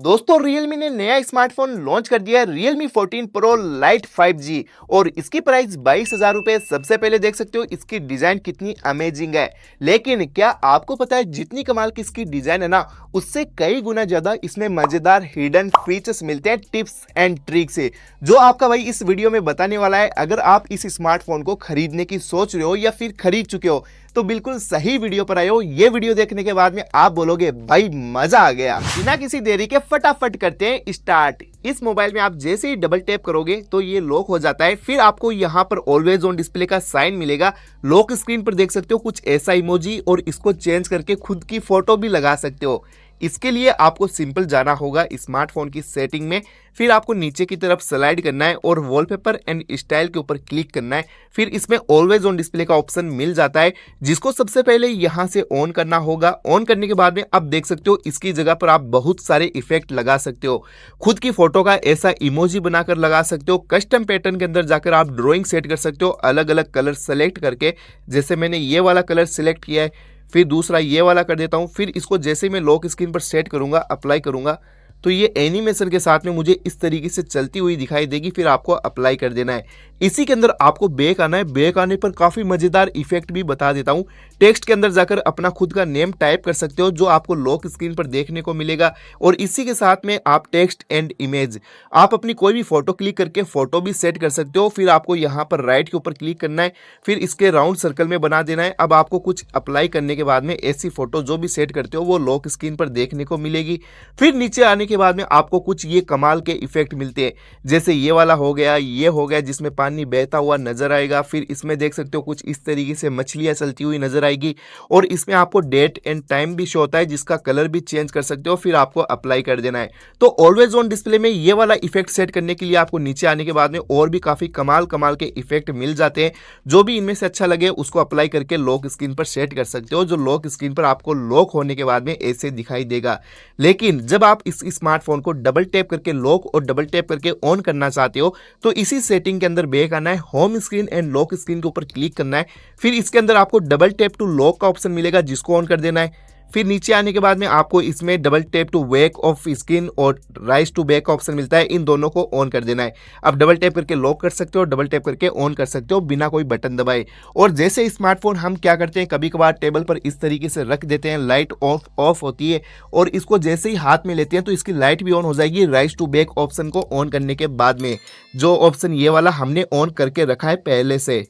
दोस्तों Realme ने नया स्मार्टफोन लॉन्च कर दिया है Realme 14 Pro Lite 5G और इसकी प्राइस 22,000 रुपए। सबसे पहले देख सकते हो इसकी डिजाइन कितनी अमेजिंग है, लेकिन क्या आपको पता है जितनी कमाल की इसकी डिजाइन है ना, उससे कई गुना ज्यादा इसमें मजेदार हिडन फीचर्स मिलते हैं, टिप्स एंड ट्रिक्स से, जो आपका भाई इस वीडियो में बताने वाला है। अगर आप इस स्मार्टफोन को खरीदने की सोच रहे हो या फिर खरीद चुके हो तो बिल्कुल सही वीडियो पर आए हो। ये वीडियो देखने के बाद में आप बोलोगे भाई मजा आ गया। बिना किसी देरी के फटाफट करते हैं स्टार्ट। इस मोबाइल में आप जैसे ही डबल टैप करोगे तो ये लॉक हो जाता है। फिर आपको यहाँ पर ऑलवेज ऑन डिस्प्ले का साइन मिलेगा। लॉक स्क्रीन पर देख सकते हो कुछ ऐसा इमोजी, और इसको चेंज करके खुद की फोटो भी लगा सकते हो। इसके लिए आपको सिंपल जाना होगा स्मार्टफोन की सेटिंग में, फिर आपको नीचे की तरफ स्लाइड करना है और वॉलपेपर एंड स्टाइल के ऊपर क्लिक करना है। फिर इसमें ऑलवेज ऑन डिस्प्ले का ऑप्शन मिल जाता है, जिसको सबसे पहले यहां से ऑन करना होगा। ऑन करने के बाद में आप देख सकते हो इसकी जगह पर आप बहुत सारे इफेक्ट लगा सकते हो। खुद की फोटो का ऐसा इमोजी बनाकर लगा सकते हो। कस्टम पैटर्न के अंदर जाकर आप ड्राइंग सेट कर सकते हो अलग अलग कलर सेलेक्ट करके। जैसे मैंने ये वाला कलर सिलेक्ट किया है, फिर दूसरा ये वाला कर देता हूं। फिर इसको जैसे मैं लॉक स्क्रीन पर सेट करूंगा, अप्लाई करूंगा, तो ये एनिमेशन के साथ में मुझे इस तरीके से चलती हुई दिखाई देगी। फिर आपको अप्लाई कर देना है। इसी के अंदर आपको बैक आना है। बैक आने पर काफी मजेदार इफेक्ट भी बता देता हूं। टेक्स्ट के अंदर जाकर अपना खुद का नेम टाइप कर सकते हो, जो आपको लॉक स्क्रीन पर देखने को मिलेगा। और इसी के साथ में आप टेक्स्ट एंड इमेज, आप अपनी कोई भी फोटो क्लिक करके फोटो भी सेट कर सकते हो। फिर आपको यहाँ पर राइट के ऊपर क्लिक करना है, फिर इसके राउंड सर्कल में बना देना है। अब आपको कुछ अप्लाई करने के बाद में ऐसी फोटो जो भी सेट करते हो वो लॉक स्क्रीन पर देखने को मिलेगी। फिर नीचे आने के बाद में आपको कुछ ये कमाल के इफेक्ट मिलते हैं, जैसे ये वाला हो गया, ये हो गया जिसमें पानी बहता हुआ नजर आएगा। फिर इसमें देख सकते हो कुछ इस तरीके से मछलियां चलती हुई नजर आएगी, और इसमें आपको डेट एंड टाइम भी शो होता है, जिसका कलर भी चेंज कर सकते हो। फिर आपको अप्लाई कर देना है। तो ऑलवेज ऑन डिस्प्ले में ये वाला इफेक्ट सेट करने के लिए आपको नीचे आने के बाद में और भी काफी कमाल कमाल के इफेक्ट मिल जाते हैं। जो भी इनमें से अच्छा लगे उसको अप्लाई करके लॉक स्क्रीन पर सेट कर सकते हो, जो लॉक स्क्रीन पर आपको लॉक होने के बाद में ऐसे दिखाई देगा। लेकिन जब आप इस स्मार्टफोन को डबल टैप करके लॉक और डबल टैप करके ऑन करना चाहते हो तो इसी सेटिंग के अंदर बैक आना है, home screen and lock screen के ऊपर क्लिक करना है। फिर इसके अंदर आपको डबल टैप टू लॉक का ऑप्शन मिलेगा, जिसको ऑन कर देना है। फिर नीचे आने के बाद में आपको इसमें double tap to wake off screen और राइज टू बैक का ऑप्शन मिलता है, इन दोनों को ऑन कर देना है। अब डबल टैप करके लॉक कर सकते हो, डबल टैप करके ऑन कर सकते हो बिना कोई बटन दबाए। और जैसे स्मार्टफोन हम क्या करते हैं, कभी कभार टेबल पर इस तरीके से रख देते हैं, लाइट ऑफ होती है, और इसको जैसे ही हाथ में लेते हैं तो इसकी लाइट भी ऑन हो जाएगी राइज टू बैक ऑप्शन को ऑन करने के बाद में। जो ऑप्शन ये वाला हमने ऑन करके रखा है पहले से,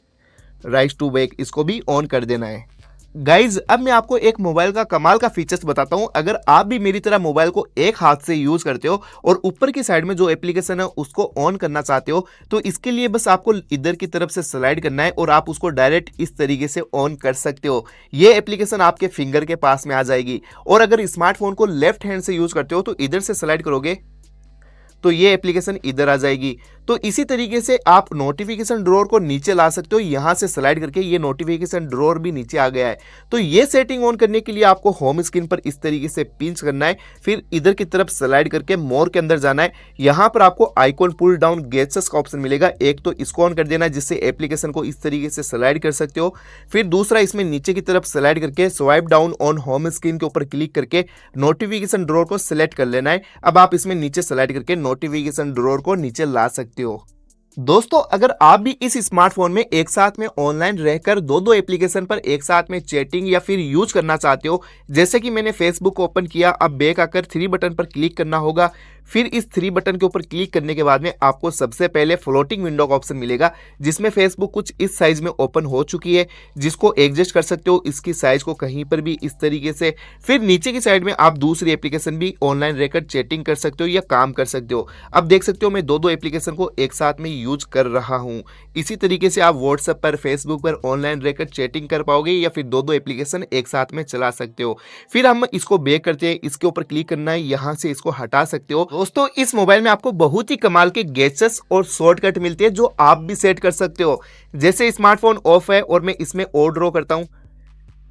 राइज टू बैक, इसको भी ऑन कर देना है। गाइज अब मैं आपको एक मोबाइल का कमाल का फीचर्स बताता हूं। अगर आप भी मेरी तरह मोबाइल को एक हाथ से यूज करते हो और ऊपर की साइड में जो एप्लीकेशन है उसको ऑन करना चाहते हो, तो इसके लिए बस आपको इधर की तरफ से स्लाइड करना है और आप उसको डायरेक्ट इस तरीके से ऑन कर सकते हो। ये एप्लीकेशन आपके फिंगर के पास में आ जाएगी। और अगर स्मार्टफोन को लेफ्ट हैंड से यूज करते हो तो इधर से स्लाइड करोगे तो ये एप्लीकेशन इधर आ जाएगी। तो इसी तरीके से आप नोटिफिकेशन ड्रॉअर को नीचे ला सकते हो, यहां से स्लाइड करके ये नोटिफिकेशन ड्रॉअर भी नीचे आ गया है। तो ये सेटिंग ऑन करने के लिए आपको होम स्क्रीन पर इस तरीके से पिंच करना है, फिर इधर की तरफ स्लाइड करके मोर के अंदर जाना है। यहां पर आपको आइकॉन पुल डाउन गैजेट्स का ऑप्शन मिलेगा, एक तो इसको ऑन कर देना है, जिससे एप्लीकेशन को इस तरीके से स्लाइड कर सकते हो। फिर दूसरा इसमें नीचे की तरफ स्लाइड करके swipe down on home screen के ऊपर क्लिक करके नोटिफिकेशन ड्रॉअर को सिलेक्ट कर लेना है। अब आप इसमें नीचे स्लाइड करके नोटिफिकेशन ड्रॉअर को नीचे ला सकते हो। दोस्तों अगर आप भी इस स्मार्टफोन में एक साथ में ऑनलाइन रहकर दो एप्लीकेशन पर एक साथ में चैटिंग या फिर यूज करना चाहते हो, जैसे कि मैंने फेसबुक ओपन किया, अब बैक आकर 3 बटन पर क्लिक करना होगा। फिर इस 3 बटन के ऊपर क्लिक करने के बाद में आपको सबसे पहले फ्लोटिंग विंडो का ऑप्शन मिलेगा, जिसमें फेसबुक कुछ इस साइज में ओपन हो चुकी है, जिसको एडजस्ट कर सकते हो इसकी साइज को कहीं पर भी इस तरीके से। फिर नीचे की साइड में आप दूसरी एप्लीकेशन भी ऑनलाइन रहकर चैटिंग कर सकते हो या काम कर सकते हो। अब देख सकते हो मैं दो एप्लीकेशन को एक साथ में यूज कर रहा हूं। इसी तरीके से आप व्हाट्सएप पर, फेसबुक पर ऑनलाइन रहकर चैटिंग कर पाओगे या फिर दो एप्लीकेशन एक साथ में चला सकते हो। फिर हम इसको बैक करते हैं, इसके ऊपर क्लिक करना है, यहां से इसको हटा सकते हो। दोस्तों इस मोबाइल में आपको बहुत ही कमाल के गैजेट्स और शॉर्टकट मिलते हैं, जो आप भी सेट कर सकते हो। जैसे स्मार्टफोन ऑफ है और मैं इसमें और ड्रॉ करता हूं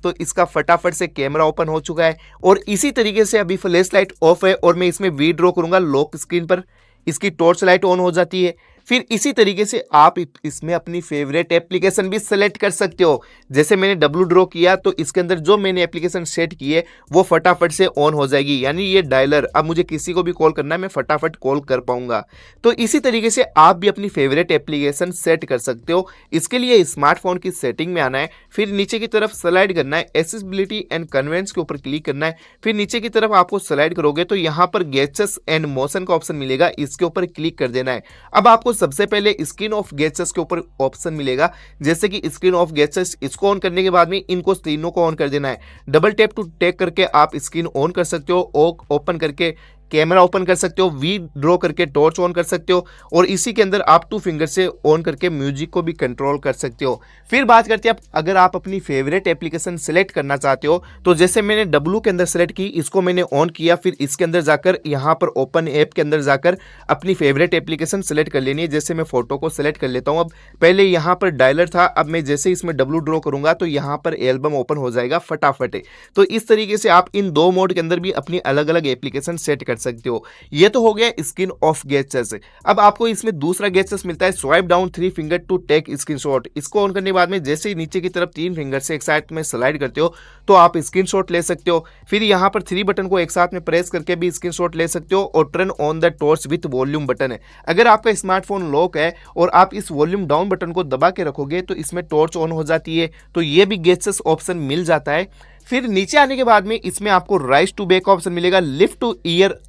तो इसका फटाफट से कैमरा ओपन हो चुका है। और इसी तरीके से अभी फ्लैश लाइट ऑफ है और मैं इसमें वी ड्रॉ करूंगा लॉक स्क्रीन पर, इसकी टॉर्च लाइट ऑन हो जाती है। फिर इसी तरीके से आप इसमें अपनी फेवरेट एप्लीकेशन भी सेलेक्ट कर सकते हो। जैसे मैंने डब्लू ड्रॉ किया तो इसके अंदर जो मैंने एप्लीकेशन सेट की है वो फटाफट से ऑन हो जाएगी, यानी ये डायलर, अब मुझे किसी को भी कॉल करना है मैं फटाफट कॉल कर पाऊंगा। तो इसी तरीके से आप भी अपनी फेवरेट एप्लीकेशन सेट कर सकते हो। इसके लिए स्मार्टफोन की सेटिंग में आना है, फिर नीचे की तरफ स्लाइड करना है, एक्सेसिबिलिटी एंड कन्वेंस के ऊपर क्लिक करना है। फिर नीचे की तरफ आपको स्लाइड करोगे तो यहाँ पर गेजेट्स एंड मोशन का ऑप्शन मिलेगा, इसके ऊपर क्लिक कर देना है। अब आपको सबसे पहले स्क्रीन ऑफ गेजेट्स के ऊपर ऑप्शन मिलेगा, जैसे कि स्क्रीन ऑफ गेजेट्स, इसको ऑन करने के बाद में इनको तीनों को ऑन कर देना है। डबल टैप टू टेक करके आप स्क्रीन ऑन कर सकते हो, ओपन करके कैमरा ओपन कर सकते हो, वी ड्रॉ करके टॉर्च ऑन कर सकते हो, और इसी के अंदर आप 2 फिंगर से ऑन करके म्यूजिक को भी कंट्रोल कर सकते हो। फिर बात करते हैं अगर आप अपनी फेवरेट एप्लीकेशन सेलेक्ट करना चाहते हो, तो जैसे मैंने डब्लू के अंदर सेलेक्ट की, इसको मैंने ऑन किया, फिर इसके अंदर जाकर यहाँ पर ओपन ऐप के अंदर जाकर अपनी फेवरेट एप्लीकेशन सेलेक्ट कर लेनी है। जैसे मैं फोटो को सेलेक्ट कर लेता हूँ। अब पहले यहाँ पर डायलर था, अब मैं जैसे इसमें डब्लू ड्रॉ करूंगा तो यहाँ पर एल्बम ओपन हो जाएगा फटाफट। तो इस तरीके से आप इन 2 मोड के अंदर भी अपनी अलग अलग एप्लीकेशन सेट कर सकते हो। ये तो हो गया स्क्रीन ऑफ गेजेट्स। अब आपको इसमें दूसरा गेजेट्स मिलता है, swipe down 3 finger to take screenshot. इसको ऑन करने के बाद में जैसे ही नीचे की तरफ 3 फिंगर से एक साथ में स्लाइड करते हो तो आप स्क्रीनशॉट ले सकते हो। फिर यहाँ पर 3 बटन को एक साथ में प्रेस करके भी स्क्रीनशॉट ले सकते हो, और turn on the torch with volume button है। अगर आपका स्मार्टफोन लॉक है और आप इस वॉल्यूम डाउन बटन को दबा के रखोगे तो इसमें टॉर्च ऑन हो जाती है, तो ये भी गेजेट्स ऑप्शन मिल जाता है। फिर नीचे आने के बाद में इसमें आपको राइज टू बैक ऑप्शन मिलेगा, lift to ear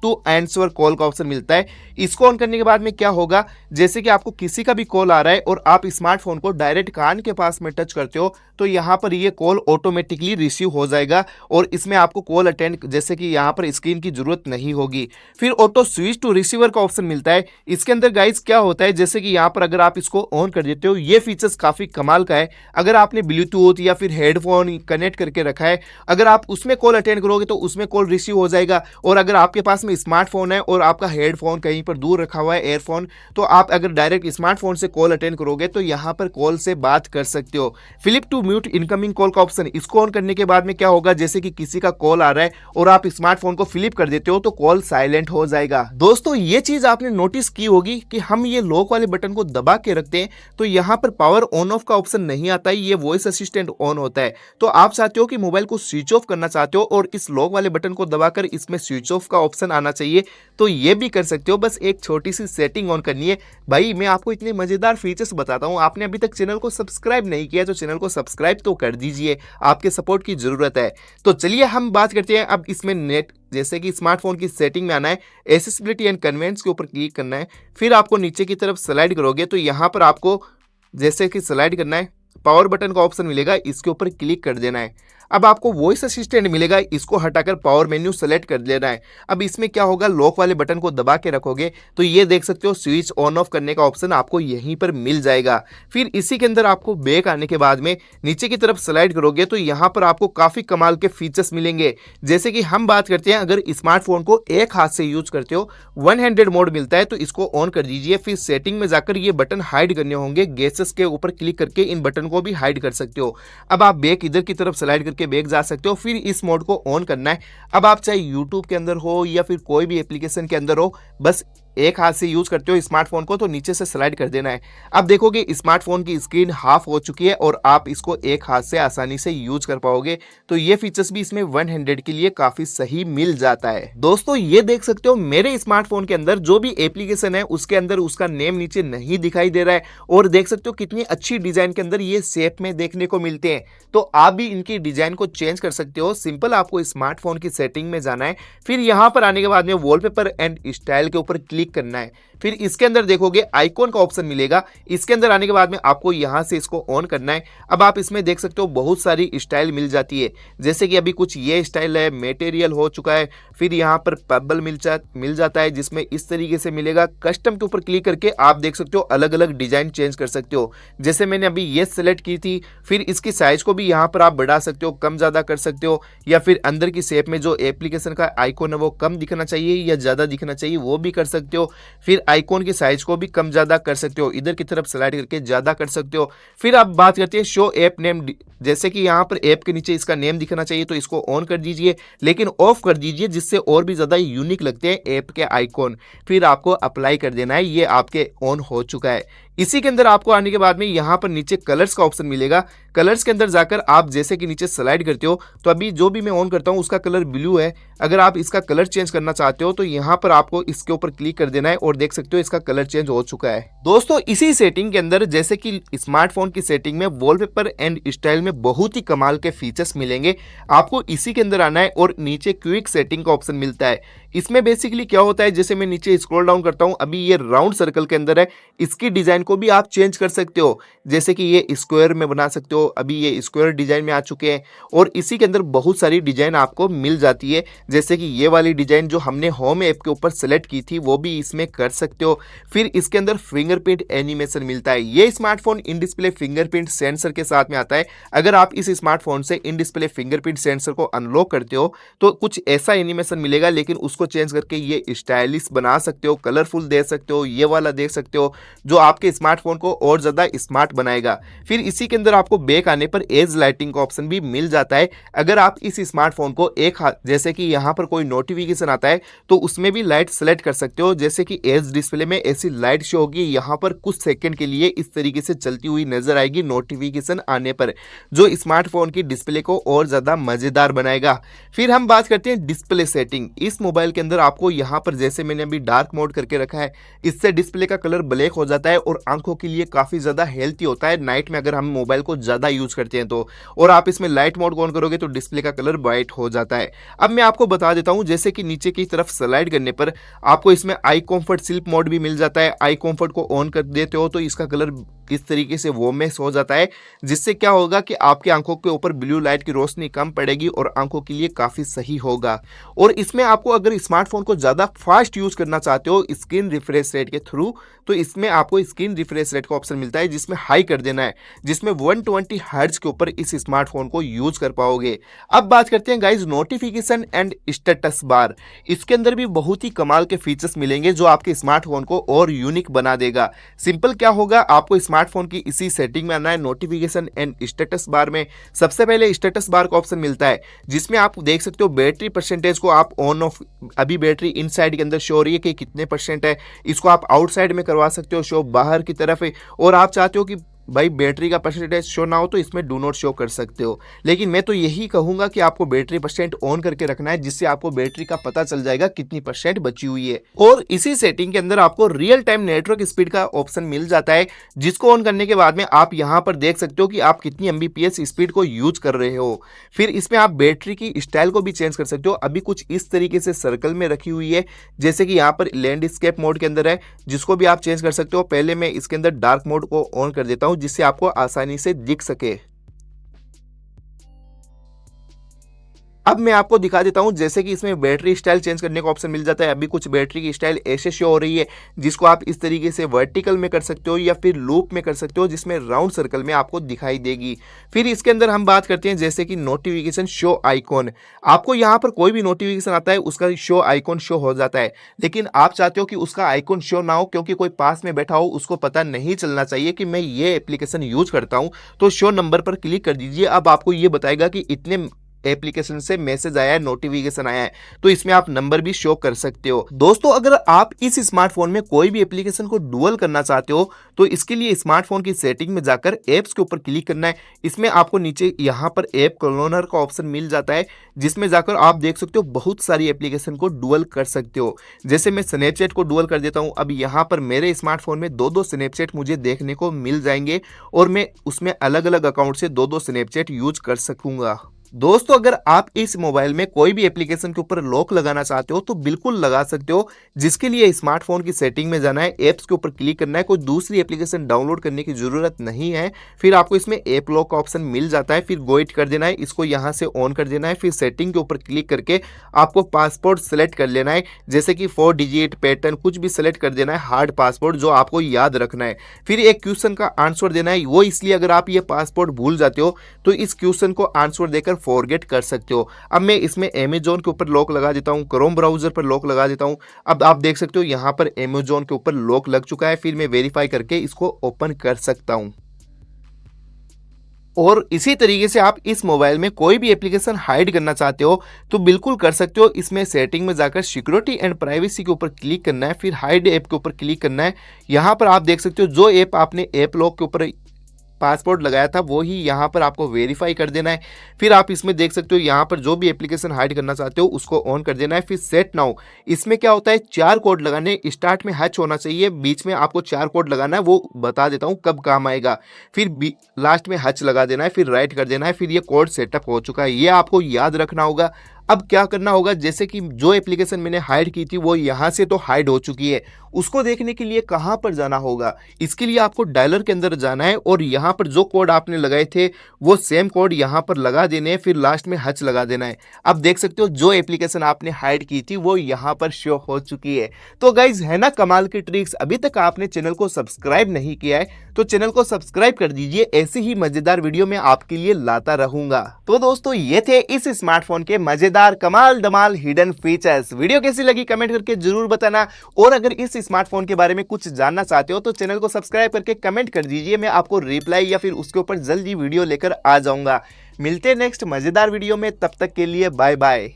to answer call का ऑप्शन मिलता है। इसको ऑन करने के बाद में क्या होगा, जैसे कि आपको किसी का भी कॉल आ रहा है और आप स्मार्टफोन को डायरेक्ट कान के पास में टच करते हो तो यहाँ पर ये कॉल ऑटोमेटिकली रिसीव हो जाएगा, और इसमें आपको कॉल अटेंड जैसे कि यहाँ पर स्क्रीन की जरूरत नहीं होगी। फिर ऑटो स्विच टू रिसीवर का ऑप्शन मिलता है। इसके अंदर गाइस क्या होता है, जैसे कि यहाँ पर अगर आप इसको ऑन कर देते हो, ये फीचर्स काफी कमाल का है। अगर आपने ब्लूटूथ या फिर हेडफोन कनेक्ट करके रखा है, अगर आप उसमें कॉल अटेंड करोगे तो उसमें कॉल रिसीव हो जाएगा, और अगर आपके पास में स्मार्टफोन है और आपका हेडफोन कहीं पर दूर रखा हुआ है, एयरफोन, तो आप अगर डायरेक्ट स्मार्टफोन से कॉल अटेंड करोगे तो यहाँ पर कॉल से बात कर सकते हो। Flip to mute incoming call का ऑप्शन, इसको ऑन करने के बाद में क्या होगा, जैसे कि किसी का कॉल आ रहा है और आप स्मार्टफोन को फ्लिप कर देते हो तो कॉल साइलेंट हो जाएगा। दोस्तों ये चीज आपने नोटिस की होगी कि हम ये लॉक वाले बटन को दबा के रखते हैं तो यहाँ पर पावर ऑन ऑफ का ऑप्शन नहीं आता है, ये वॉइस असिस्टेंट ऑन होता है। तो आप चाहते हो कि मोबाइल को स्विच ऑफ करना चाहते हो और इस लॉक वाले बटन को दबाकर इसमें स्विच ऑफ का ऑप्शन आना चाहिए, तो ये भी कर सकते हो। बस एक छोटी सी सेटिंग ऑन करनी है। भाई मैं आपको इतने मजेदार फीचर्स बताता हूँ, आपने अभी तक चैनल को सब्सक्राइब नहीं किया तो चैनल को सब्सक्राइब तो कर दीजिए, आपके सपोर्ट की जरूरत है। तो चलिए हम बात करते हैं अब इसमें नेट, जैसे कि स्मार्टफोन की सेटिंग में आना है, एक्सेसिबिलिटी एंड कन्वेंस के ऊपर क्लिक करना है, फिर आपको नीचे की तरफ स्लाइड करोगे तो यहाँ पर आपको जैसे कि स्लाइड करना है, पावर बटन का ऑप्शन मिलेगा, इसके ऊपर क्लिक कर देना है। अब आपको वॉइस असिस्टेंट मिलेगा, इसको हटाकर पावर मेन्यू सेलेक्ट कर लेना है। अब इसमें क्या होगा, लॉक वाले बटन को दबा के रखोगे तो ये देख सकते हो स्विच ऑन ऑफ करने का ऑप्शन आपको यहीं पर मिल जाएगा। फिर इसी के अंदर आपको बैक आने के बाद में नीचे की तरफ स्लाइड करोगे तो यहाँ पर आपको काफी कमाल के फीचर्स मिलेंगे। जैसे कि हम बात करते हैं, अगर स्मार्टफोन को एक हाथ से यूज करते हो, 1 हैंडेड मोड मिलता है, तो इसको ऑन कर दीजिए। फिर सेटिंग में जाकर ये बटन हाइड करने होंगे, गैसेस के ऊपर क्लिक करके इन बटन को भी हाइड कर सकते हो। अब आप बैक इधर की तरफ स्लाइड करके बैक जा सकते हो, फिर इस मोड को ऑन करना है। अब आप चाहे यूट्यूब के अंदर हो या फिर कोई भी एप्लीकेशन के अंदर हो, बस एक हाथ से यूज करते हो स्मार्टफोन को तो नीचे से स्लाइड कर देना है। अब देखोगे स्मार्टफोन की स्क्रीन हाफ हो चुकी है और आप इसको एक हाथ से आसानी से यूज कर पाओगे। तो ये फीचर्स भी इसमें 1 हैंडेड के लिए काफी सही मिल जाता है। दोस्तों ये देख सकते हो मेरे स्मार्टफोन के अंदर जो भी एप्लीकेशन है उसके अंदर उसका नेम नीचे नहीं दिखाई दे रहा है, और देख सकते हो कितनी अच्छी डिजाइन के अंदर ये शेप में देखने को मिलते हैं। तो आप भी इनकी डिजाइन को चेंज कर सकते हो। सिंपल आपको स्मार्टफोन की सेटिंग में जाना है, फिर यहाँ पर आने के बाद में वॉलपेपर एंड स्टाइल के ऊपर क्लिक करना है। फिर इसके अंदर देखोगे आइकॉन का ऑप्शन मिलेगा, इसके अंदर आने के बाद में आपको यहाँ से इसको ऑन करना है। अब आप इसमें देख सकते हो बहुत सारी स्टाइल मिल जाती है, जैसे कि अभी कुछ ये स्टाइल है, मटेरियल हो चुका है, फिर यहाँ पर पेबल मिल जाता है जिसमें इस तरीके से मिलेगा। कस्टम के ऊपर क्लिक करके आप देख सकते हो अलग अलग डिजाइन चेंज कर सकते हो। जैसे मैंने अभी ये सेलेक्ट की थी, फिर इसकी साइज को भी यहाँ पर आप बढ़ा सकते हो, कम ज्यादा कर सकते हो, या फिर अंदर की शेप में जो एप्लीकेशन का आइकॉन है वो कम दिखना चाहिए या ज्यादा दिखना चाहिए वो भी कर सकते हो। सकते हो। फिर आइकॉन के साइज को भी कम ज़्यादा कर सकते हो, इधर की तरफ स्लाइड करके ज़्यादा कर सकते हो। फिर आप बात करते हैं शो ऐप नेम, जैसे कि यहाँ पर ऐप के नीचे इसका नेम दिखना चाहिए तो इसको ऑन कर दीजिए, लेकिन ऑफ कर दीजिए जिससे और भी ज़्यादा यूनिक लगते हैं ऐप के आइकॉन। फिर आपको अप्लाई कर देना है, ये आपके ऑन हो चुका है। इसी के अंदर आपको आने के बाद में यहाँ पर नीचे कलर्स का ऑप्शन मिलेगा। कलर्स के अंदर जाकर आप जैसे कि नीचे स्लाइड करते हो तो अभी जो भी मैं ऑन करता हूँ उसका कलर ब्लू है। अगर आप इसका कलर चेंज करना चाहते हो तो यहाँ पर आपको इसके ऊपर क्लिक कर देना है और देख सकते हो इसका कलर चेंज हो चुका है। दोस्तों इसी सेटिंग के अंदर जैसे कि स्मार्टफोन की सेटिंग में वॉलपेपर एंड स्टाइल में बहुत ही कमाल के फीचर्स मिलेंगे। आपको इसी के अंदर आना है और नीचे क्विक सेटिंग का ऑप्शन मिलता है। इसमें बेसिकली क्या होता है, जैसे मैं नीचे स्क्रॉल डाउन करता हूँ, अभी ये राउंड सर्कल के अंदर है, इसकी डिजाइन को भी आप चेंज कर सकते हो। जैसे कि ये स्क्वायर में बना सकते हो, अभी ये स्क्वायर डिजाइन में आ चुके हैं और इसी के अंदर बहुत सारी डिजाइन आपको मिल जाती है। जैसे कि ये वाली डिजाइन जो हमने होम ऐप के ऊपर सेलेक्ट की थी वो भी इसमें कर सकते हो। फिर इसके अंदर फिंगरप्रिंट एनिमेशन मिलता है। ये smartphone in display fingerprint sensor के साथ में आता है। अगर आप इस स्मार्टफोन से इन डिस्प्ले फिंगरप्रिंट सेंसर को अनलॉक करते हो तो कुछ ऐसा एनिमेशन मिलेगा, लेकिन उसको चेंज करके ये स्टाइलिश बना सकते हो, कलरफुल दे सकते हो, ये वाला देख सकते हो जो आपके स्मार्टफोन को और ज्यादा स्मार्ट बनाएगा। फिर इसी के अंदर आपको बैक आने पर एज लाइटिंग का ऑप्शन भी मिल जाता है। अगर आप इस स्मार्टफोन को एक हाथ, जैसे कि यहाँ पर कोई नोटिफिकेशन आता है तो उसमें भी लाइट सेलेक्ट कर सकते हो। जैसे कि एज डिस्प्ले में ऐसी लाइट शो होगी, यहाँ पर कुछ सेकंड के लिए इस तरीके से चलती हुई नजर आएगी नोटिफिकेशन आने पर, जो स्मार्टफोन की डिस्प्ले को और ज्यादा मजेदार बनाएगा। फिर हम बात करते हैं डिस्प्ले सेटिंग। इस मोबाइल के अंदर आपको यहाँ पर, जैसे मैंने अभी डार्क मोड करके रखा है, इससे डिस्प्ले का कलर ब्लैक हो जाता है और आंखों के लिए काफी ज्यादा हेल्थी होता है नाइट में अगर हम मोबाइल को ज्यादा यूज करते हैं तो। और आप इसमें लाइट मोड ऑन करोगे तो डिस्प्ले का कलर व्हाइट हो जाता है। अब मैं आपको बता देता हूं, जैसे कि नीचे की तरफ स्लाइड करने पर आपको इसमें आई कंफर्ट स्लीप मोड भी मिल जाता है। आई कंफर्ट को ऑन कर देते हो तो इसका कलर इस तरीके से वार्मनेस हो जाता है, जिससे क्या होगा कि आपकी आंखों के ऊपर ब्लू लाइट की रोशनी कम पड़ेगी और आंखों के लिए काफी सही होगा। और इसमें आपको अगर स्मार्टफोन को ज्यादा फास्ट यूज करना चाहते हो स्क्रीन रिफ्रेश रेट के थ्रू, तो इसमें आपको स्क्रीन रिफ्रेश रेट का ऑप्शन मिलता है जिसमें हाई कर देना है, जिसमें 120 हर्ट्ज के ऊपर इस स्मार्टफोन को यूज कर पाओगे। अब बात करते हैं guys notification and status bar. इसके अंदर भी बहुत ही कमाल के फीचर्स मिलेंगे जो आपके स्मार्टफोन को और यूनिक बना देगा। सिंपल क्या होगा, आपको स्मार्टफोन की इसी सेटिंग में आना है, नोटिफिकेशन एंड स्टेटस बार में। सबसे पहले स्टेटस बार का ऑप्शन मिलता है जिसमें आप देख सकते हो बैटरी परसेंटेज को आप ऑन ऑफ, अभी बैटरी इनसाइड के अंदर शो हो रही है कि कितने परसेंट है, इसको आप आउटसाइड में करवा सकते हो शो बाहर की तरफ है। और आप चाहते हो कि भाई बैटरी का परसेंटेज शो ना हो तो इसमें डू नॉट शो कर सकते हो, लेकिन मैं तो यही कहूंगा कि आपको बैटरी परसेंट ऑन करके रखना है जिससे आपको बैटरी का पता चल जाएगा कितनी परसेंट बची हुई है। और इसी सेटिंग के अंदर आपको रियल टाइम नेटवर्क स्पीड का ऑप्शन मिल जाता है, जिसको ऑन करने के बाद में आप यहाँ पर देख सकते हो कि आप कितनी एमबीपीएस स्पीड को यूज कर रहे हो। फिर इसमें आप बैटरी की स्टाइल को भी चेंज कर सकते हो। अभी कुछ इस तरीके से सर्कल में रखी हुई है, जैसे कि यहाँ पर लैंडस्केप मोड के अंदर है, जिसको भी आप चेंज कर सकते हो। पहले मैं इसके अंदर डार्क मोड को ऑन कर देता हूँ जिससे आपको आसानी से दिख सके। अब मैं आपको दिखा देता हूं, जैसे कि इसमें बैटरी स्टाइल चेंज करने का ऑप्शन मिल जाता है। अभी कुछ बैटरी की स्टाइल ऐसे शो हो रही है जिसको आप इस तरीके से वर्टिकल में कर सकते हो या फिर लूप में कर सकते हो, जिसमें राउंड सर्कल में आपको दिखाई देगी। फिर इसके अंदर हम बात करते हैं जैसे कि नोटिफिकेशन शो आइकॉन। आपको यहाँ पर कोई भी नोटिफिकेशन आता है उसका शो आइकॉन शो हो जाता है, लेकिन आप चाहते हो कि उसका आइकॉन शो ना हो क्योंकि कोई पास में बैठा हो उसको पता नहीं चलना चाहिए कि मैं ये एप्लीकेशन यूज करता हूँ, तो शो नंबर पर क्लिक कर दीजिए। अब आपको ये बताएगा कि इतने एप्लीकेशन से मैसेज आया है, नोटिफिकेशन आया है, तो इसमें आप नंबर भी शो कर सकते हो। दोस्तों अगर आप इस स्मार्टफोन में कोई भी एप्लीकेशन को डुअल करना चाहते हो तो इसके लिए स्मार्टफोन की सेटिंग में जाकर एप्स के ऊपर क्लिक करना है। इसमें आपको नीचे यहाँ पर ऐप क्लोनर का ऑप्शन मिल जाता है, जिसमें जाकर आप देख सकते हो बहुत सारी एप्लीकेशन को डुअल कर सकते हो। जैसे मैं स्नैपचैट को डुअल कर देता हूँ, अब यहाँ पर मेरे स्मार्टफोन में दो स्नैपचैट मुझे देखने को मिल जाएंगे और मैं उसमें अलग अलग अकाउंट से दो स्नैपचैट यूज कर सकूंगा। दोस्तों अगर आप इस मोबाइल में कोई भी एप्लीकेशन के ऊपर लॉक लगाना चाहते हो तो बिल्कुल लगा सकते हो, जिसके लिए स्मार्टफोन की सेटिंग में जाना है, ऐप्स के ऊपर क्लिक करना है, कोई दूसरी एप्लीकेशन डाउनलोड करने की जरूरत नहीं है। फिर आपको इसमें ऐप लॉक का ऑप्शन मिल जाता है, फिर गो इट कर देना है, इसको यहाँ से ऑन कर देना है। फिर सेटिंग के ऊपर क्लिक करके आपको पासपोर्ट सेलेक्ट कर लेना है, जैसे कि 4 डिजिट पैटर्न कुछ भी सेलेक्ट कर देना है, हार्ड पासपोर्ट जो आपको याद रखना है। फिर एक क्वेश्चन का आंसर देना है, वो इसलिए अगर आप ये पासपोर्ट भूल जाते हो तो इस क्वेश्चन को आंसर देकर फॉरगेट कर सकते हो। अब मैं इसमें अमेजोन के ऊपर लॉक लगा देता हूँ, क्रोम ब्राउजर पर लॉक लगा देता हूँ। अब आप देख सकते हो यहाँ पर अमेजोन के ऊपर लॉक लग चुका है। फिर मैं वेरीफाई करके इसको ओपन कर सकता हूँ। और इसी तरीके से आप इस मोबाइल में कोई भी एप्लीकेशन हाइड करना चाहते हो तो बिल्कुल कर सकते हो। इसमें सेटिंग में जाकर सिक्योरिटी एंड प्राइवेसी के ऊपर क्लिक करना है, फिर हाइड ऐप के ऊपर क्लिक करना है। यहाँ पर आप देख सकते हो जो ऐप आपने ऐप लॉक के ऊपर पासवर्ड लगाया था वो ही यहाँ पर आपको वेरीफाई कर देना है। फिर आप इसमें देख सकते हो यहाँ पर जो भी एप्लीकेशन हाइड करना चाहते हो उसको ऑन कर देना है। फिर सेट नाउ, इसमें क्या होता है 4 कोड लगाने, स्टार्ट में हैच होना चाहिए, बीच में आपको 4 कोड लगाना है, वो बता देता हूँ कब काम आएगा। फिर लास्ट में हैच लगा देना है, फिर राइट कर देना है। फिर ये कोड सेटअप हो चुका है, ये आपको याद रखना होगा। अब क्या करना होगा, जैसे कि जो एप्लीकेशन मैंने हाइड की थी वो यहाँ से तो हाइड हो चुकी है, उसको देखने के लिए कहाँ पर जाना होगा, इसके लिए आपको डायलर के अंदर जाना है और यहाँ पर जो कोड आपने लगाए थे वो सेम कोड यहाँ पर लगा देने हैं, फिर लास्ट में हच लगा देना है। अब देख सकते हो जो एप्लीकेशन आपने हाइड की थी वो यहाँ पर शो हो चुकी है। तो गाइज है ना कमाल की ट्रिक्स। अभी तक आपने चैनल को सब्सक्राइब नहीं किया है तो चैनल को सब्सक्राइब कर दीजिए, ऐसी ही मजेदार वीडियो मैं आपके लिए लाता रहूंगा। तो दोस्तों ये थे इस स्मार्टफोन के मजेदार कमाल धमाल हिडन फीचर्स। वीडियो कैसी लगी कमेंट करके जरूर बताना, और अगर इस स्मार्टफोन के बारे में कुछ जानना चाहते हो तो चैनल को सब्सक्राइब करके कमेंट कर दीजिए, मैं आपको रिप्लाई या फिर उसके ऊपर जल्दी वीडियो लेकर आ जाऊंगा। मिलते हैं नेक्स्ट मजेदार वीडियो में, तब तक के लिए बाय बाय।